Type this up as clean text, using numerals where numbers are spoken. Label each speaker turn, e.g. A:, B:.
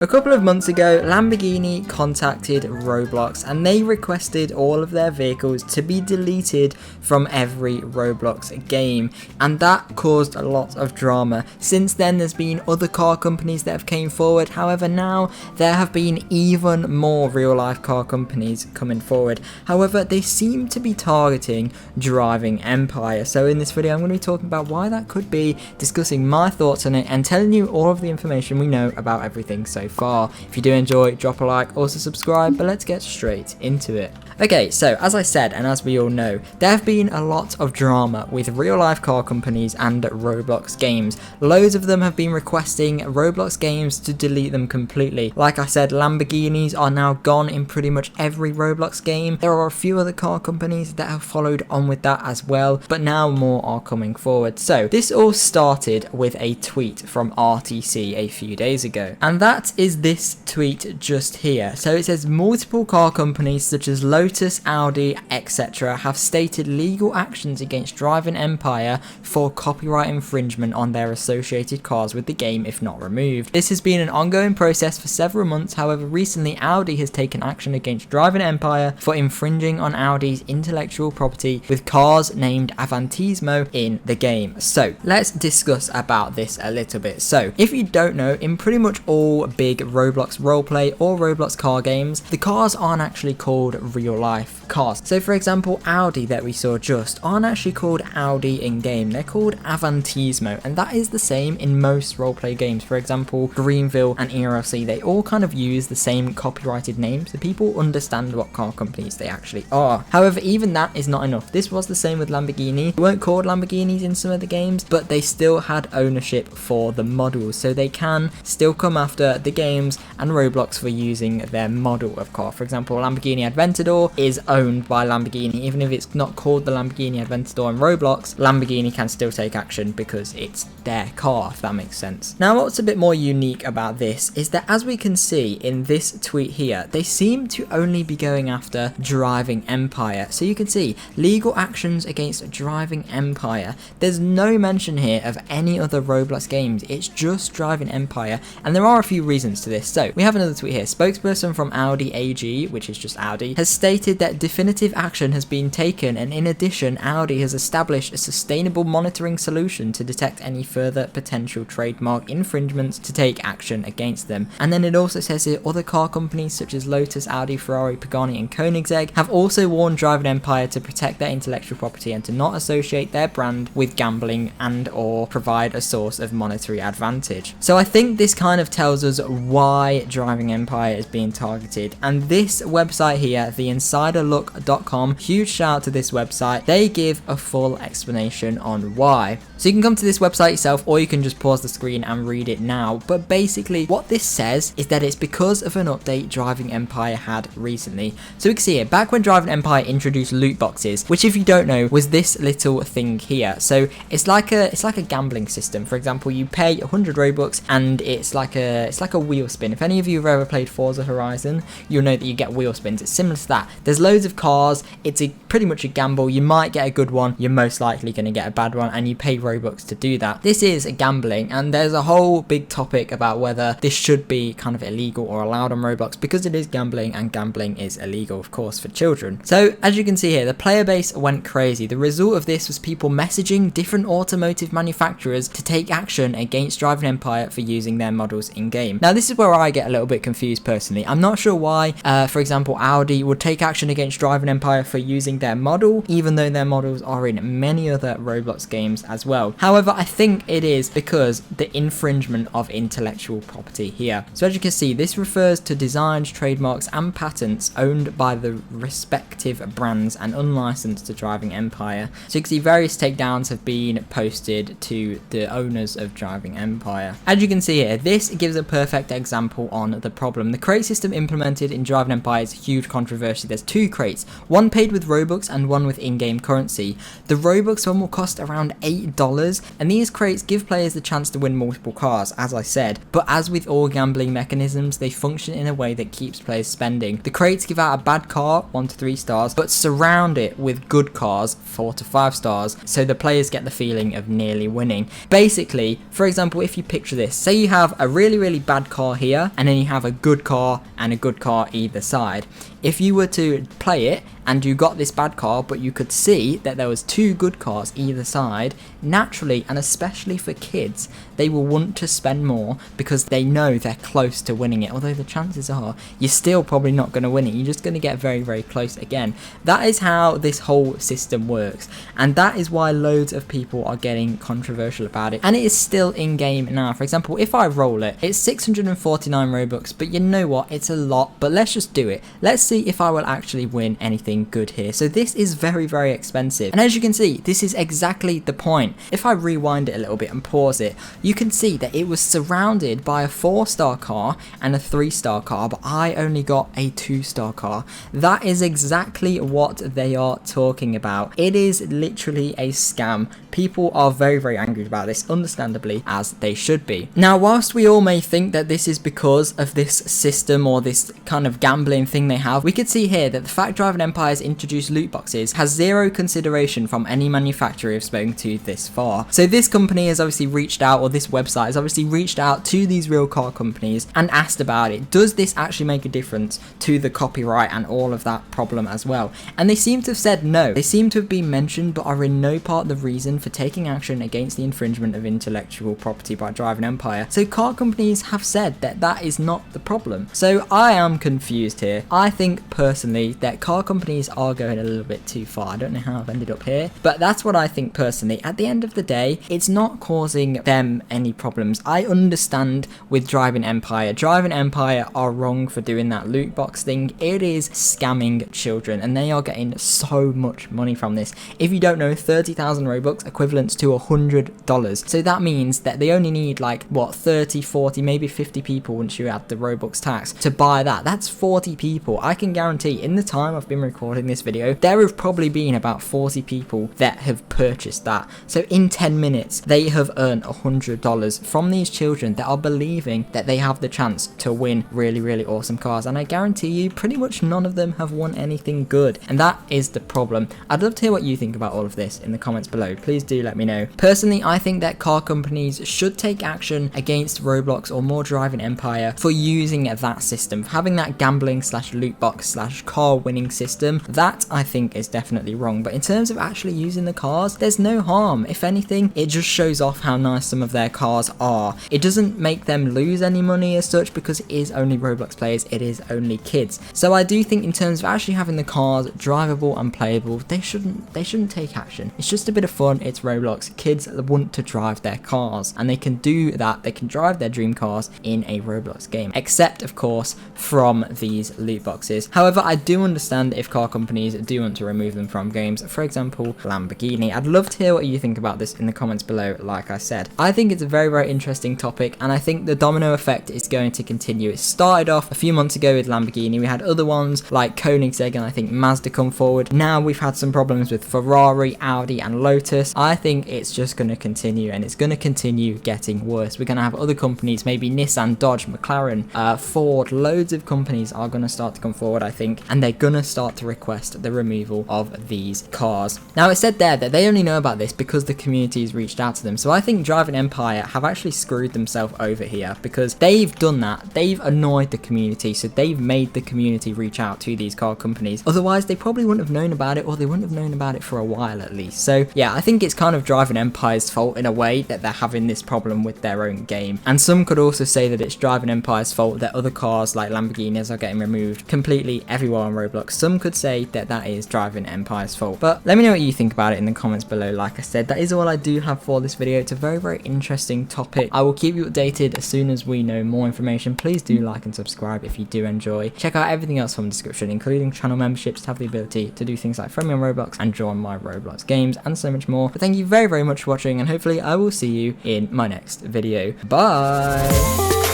A: A couple of months ago, Lamborghini contacted Roblox and they requested all of their vehicles to be deleted from every Roblox game, and that caused a lot of drama. Since then, there's been other car companies that have came forward. However, now there have been even more real-life car companies coming forward. However, they seem to be targeting Driving Empire. So in this video, I'm going to be talking about why that could be, discussing my thoughts on it, and telling you all of the information we know about everything so far. If you do enjoy, drop a like, also subscribe, but let's get straight into it. Okay, so as I said, and as we all know, there have been a lot of drama with real life car companies and Roblox games. Loads of them have been requesting Roblox games to delete them completely. Like I said, Lamborghinis are now gone in pretty much every Roblox game. There are a few other car companies that have followed on with that as well, but now more are coming forward. So this all started with a tweet from RTC a few days ago, and that is this tweet just here. So it says multiple car companies such as Lotus, Audi, etc. have stated legal actions against Driving Empire for copyright infringement on their associated cars with the game if not removed. This has been an ongoing process for several months. However, recently Audi has taken action against Driving Empire for infringing on Audi's intellectual property with cars named Avantismo in the game. So let's discuss about this a little bit. So if you don't know, in pretty much all big Roblox roleplay or Roblox car games, the cars aren't actually called real life cars. So for example, Audi that we saw just aren't actually called Audi in game, they're called Avantismo, and that is the same in most roleplay games. For example, Greenville and ERLC, they all kind of use the same copyrighted names so people understand what car companies they actually are. However, even that is not enough. This was the same with Lamborghini. They weren't called Lamborghinis in some of the games, but they still had ownership for the models, so they can still come after the games and Roblox for using their model of car. For example, Lamborghini Aventador is owned by Lamborghini. Even if it's not called the Lamborghini Aventador in Roblox, Lamborghini can still take action because it's their car, if that makes sense. Now, what's a bit more unique about this is that, as we can see in this tweet here, they seem to only be going after Driving Empire. So you can see legal actions against Driving Empire. There's no mention here of any other Roblox games. It's just Driving Empire, and there are a few reasons to this. So we have another tweet here. Spokesperson from Audi AG, which is just Audi, has stated that definitive action has been taken, and in addition, Audi has established a sustainable monitoring solution to detect any further potential trademark infringements to take action against them. And then it also says here, other car companies such as Lotus, Audi, Ferrari, Pagani and Koenigsegg have also warned Driving Empire to protect their intellectual property and to not associate their brand with gambling and or provide a source of monetary advantage. So I think this kind of tells us why Driving Empire is being targeted, and this website here, theinsiderlook.com, huge shout out to this website. They give a full explanation on why. So you can come to this website yourself, or you can just pause the screen and read it now. But basically what this says is that it's because of an update Driving Empire had recently. So we can see here, back when Driving Empire introduced loot boxes, which if you don't know was this little thing here. So it's like a gambling system. For example, you pay 100 Robux and it's like a wheel spin. If any of you have ever played Forza Horizon, you'll know that you get wheel spins. It's similar to that. There's loads of cars. It's pretty much a gamble. You might get a good one, you're most likely going to get a bad one, and you pay Robux to do that. This is gambling, and there's a whole big topic about whether this should be kind of illegal or allowed on Roblox, because it is gambling, and gambling is illegal, of course, for children. So as you can see here, the player base went crazy. The result of this was people messaging different automotive manufacturers to take action against Driving Empire for using their models in game. Now, this is where I get a little bit confused personally. I'm not sure why, for example, Audi would take action against Driving Empire for using their model, even though their models are in many other Roblox games as well. However, I think it is because the infringement of intellectual property here. So as you can see, this refers to designs, trademarks and patents owned by the respective brands and unlicensed to Driving Empire. So you can see various takedowns have been posted to the owners of Driving Empire. As you can see here, this gives a perfect example on the problem. The crate system implemented in Driving Empire is a huge controversy. There's two crates, one paid with Robux and one with in-game currency. The Robux one will cost around $8, and these crates give players the chance to win multiple cars, as I said, but as with all gambling mechanisms, they function in a way that keeps players spending. The crates give out a bad car, 1 to 3 stars, but surround it with good cars, 4 to 5 stars, so the players get the feeling of nearly winning. Basically, for example, if you picture this, say you have a really bad car here, and then you have a good car and a good car either side. If you were to play it and you got this bad car, but you could see that there was 2 good cars either side, naturally, and especially for kids, they will want to spend more because they know they're close to winning it. Although the chances are you're still probably not going to win it, you're just going to get very close again. That is how this whole system works, and that is why loads of people are getting controversial about it, and it is still in game now. For example, if I roll it, it's 649 Robux, but you know what, it's a lot, but let's just do it. Let's see if I will actually win anything good here. So this is very expensive, and as you can see, this is exactly the point. If I rewind it a little bit and pause it, you can see that it was surrounded by a 4-star car and a 3-star car, but I only got a 2-star car. That is exactly what they are talking about. It is literally a scam. People are very angry about this, understandably, as they should be. Now, whilst we all may think that this is because of this system or this kind of gambling thing they have, we could see here that the fact Driving Empire's introduced loot boxes has zero consideration from any manufacturer we've spoken to this far. So this company has obviously reached out, or this website has obviously reached out to these real car companies and asked about it. Does this actually make a difference to the copyright and all of that problem as well? And they seem to have said no. They seem to have been mentioned, but are in no part the reason for taking action against the infringement of intellectual property by Driving Empire. So car companies have said that that is not the problem. So I am confused here. I think personally that car companies are going a little bit too far. I don't know how I've ended up here, but that's what I think personally. At the end of the day, it's not causing them any problems. I understand with Driving Empire. Driving Empire are wrong for doing that loot box thing. It is scamming children, and they are getting so much money from this. If you don't know, 30,000 Robux equivalents to $100. So that means that they only need like, what, 30, 40, maybe 50 people once you add the Robux tax to buy that. That's 40 people. I can guarantee in the time I've been recording this video, there have probably been about 40 people that have purchased that. So in 10 minutes, they have earned $100 from these children that are believing that they have the chance to win really awesome cars. And I guarantee you, pretty much none of them have won anything good. And that is the problem. I'd love to hear what you think about all of this in the comments below. Please do let me know. Personally, I think that car companies should take action against Roblox or more Driving Empire for using that system, for having that gambling / loot box / car winning system. That I think is definitely wrong. But in terms of actually using the cars, there's no harm. If anything, it just shows off how nice some of their cars are. It doesn't make them lose any money as such, because it is only Roblox players, it is only kids. So I do think in terms of actually having the cars drivable and playable, they shouldn't take action. It's just a bit of fun. It's Roblox. Kids want to drive their cars, and they can do that. They can drive their dream cars in a Roblox game, except of course from these loot boxes. However, I do understand if car companies do want to remove them from games, for example Lamborghini. I'd love to hear what you think about this in the comments below. Like I said, I think it's a very interesting topic, and I think the domino effect is going to continue. It started off a few months ago with Lamborghini. We had other ones like Koenigsegg and I think Mazda come forward. Now we've had some problems with Ferrari, Audi and Lotus. I think it's just going to continue, and it's going to continue getting worse. We're going to have other companies, maybe Nissan, Dodge, McLaren, Ford, loads of companies are going to start to come forward, I think, and they're going to start to request the removal of these cars. Now, it said there that they only know about this because the community has reached out to them. So I think Driving Empire have actually screwed themselves over here, because they've done that. They've annoyed the community, so they've made the community reach out to these car companies. Otherwise, they probably wouldn't have known about it, or they wouldn't have known about it for a while at least. So yeah, I think it's kind of Driving Empire's fault in a way that they're having this problem with their own game. And some could also say that it's Driving Empire's fault that other cars like Lamborghinis are getting removed completely everywhere on Roblox. Some could say that that is Driving Empire's fault. But let me know what you think about it in the comments below. Like I said, that is all I do have for this video. It's a very interesting topic. I will keep you updated as soon as we know more information. Please do like and subscribe if you do enjoy. Check out everything else from the description, including channel memberships to have the ability to do things like friend me on Roblox and join my Roblox games and so much more. But thank you very much for watching, and hopefully I will see you in my next video. Bye!